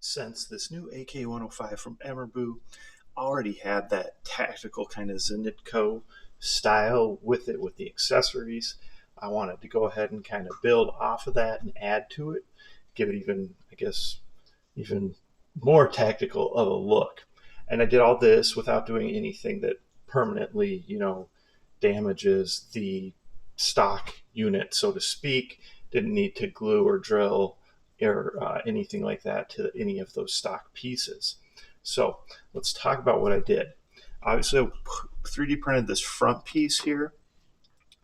Since this new AK105 from EMERBU already had that tactical kind of Zenitco style with it, with the accessories, I wanted to go ahead and kind of build off of that and add to it, give it even, I guess, even more tactical of a look. And I did all this without doing anything that permanently, damages the stock unit, so to speak. Didn't need to glue or drill or anything like that to any of those stock pieces. So let's talk about what I did. Obviously, I 3D printed this front piece here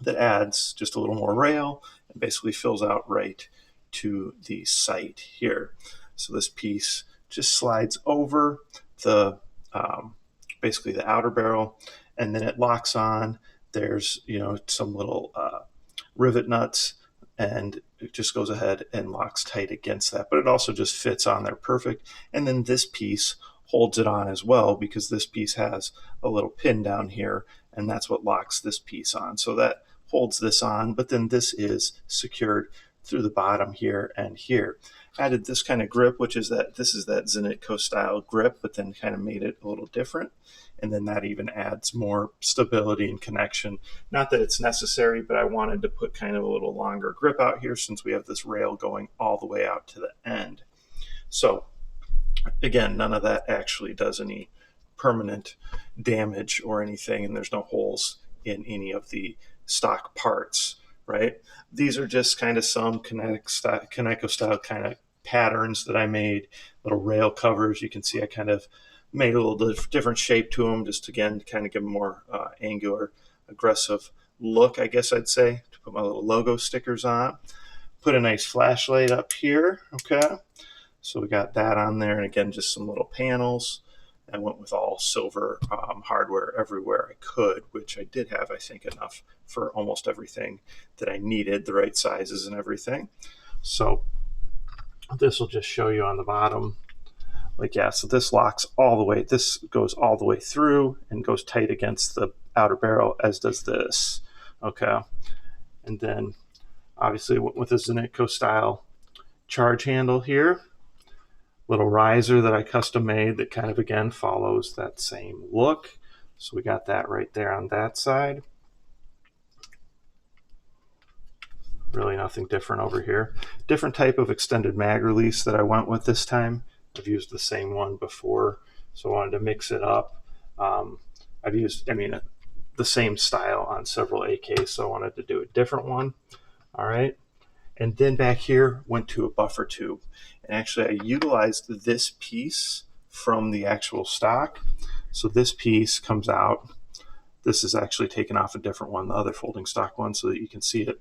that adds just a little more rail and basically fills out right to the sight here. So this piece just slides over the basically the outer barrel, and then it locks on. There's some little rivet nuts, and it just goes ahead and locks tight against that, but it also just fits on there perfect. And then this piece holds it on as well, because this piece has a little pin down here, and that's what locks this piece on. So that holds this on, but then this is secured through the bottom here and here. Added this kind of grip, which is that this is that Zenitco style grip, but then kind of made it a little different. And then that even adds more stability and connection. Not that it's necessary, but I wanted to put kind of a little longer grip out here since we have this rail going all the way out to the end. So again, none of that actually does any permanent damage or anything, and there's no holes in any of the stock parts, right? These are just kind of some Kaneko style kind of patterns that I made, little rail covers. You can see I kind of made a little different shape to them, just again, to kind of give them more angular, aggressive look, I guess I'd say, to put my little logo stickers on. Put a nice flashlight up here, okay? So we got that on there, and again, just some little panels. I went with all silver hardware everywhere I could, which I did have, I think, enough for almost everything that I needed, the right sizes and everything. So this will just show you on the bottom. So this locks all the way, this goes all the way through and goes tight against the outer barrel, as does this, okay? And then obviously with a Zenitco style charge handle here, little riser that I custom made that kind of again follows that same look. So we got that right there on that side. Really nothing different over here. Different type of extended mag release that I went with this time. I've used the same one before, so I wanted to mix it up. I've used, the same style on several AKs, so I wanted to do a different one. All right. And then back here went to a buffer tube. And actually I utilized this piece from the actual stock. So this piece comes out. This is actually taken off a different one, the other folding stock one, so that you can see it.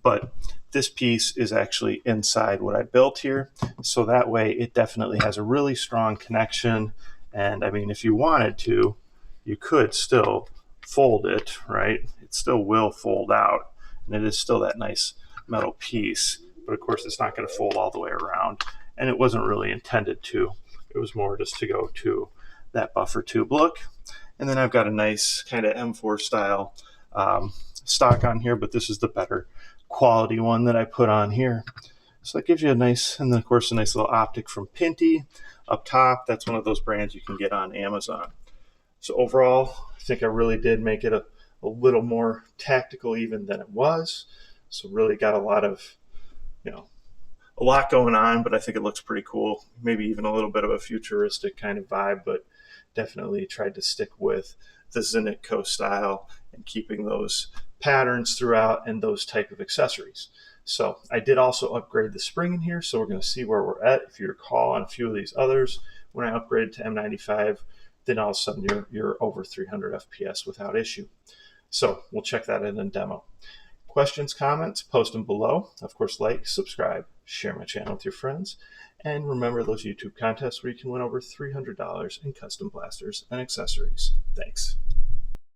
But this piece is actually inside what I built here. So that way it definitely has a really strong connection. And if you wanted to, you could still fold it, right? It still will fold out, and it is still that nice metal piece, but of course it's not going to fold all the way around, and it wasn't really intended to. It was more just to go to that buffer tube look. And then I've got a nice kind of M4 style stock on here, but this is the better quality one that I put on here. So that gives you a nice, and then of course a nice little optic from Pinty up top. That's one of those brands you can get on Amazon. So overall, I think I really did make it a little more tactical even than it was. So really got a lot going on, but I think it looks pretty cool. Maybe even a little bit of a futuristic kind of vibe, but definitely tried to stick with the Zenitco style and keeping those patterns throughout and those type of accessories. So I did also upgrade the spring in here, so we're going to see where we're at. If you recall on a few of these others, when I upgraded to M95, then all of a sudden you're over 300 FPS without issue. So we'll check that in a demo. Questions, comments, post them below. Of course, like, subscribe, share my channel with your friends, and remember those YouTube contests where you can win over $300 in custom blasters and accessories. Thanks.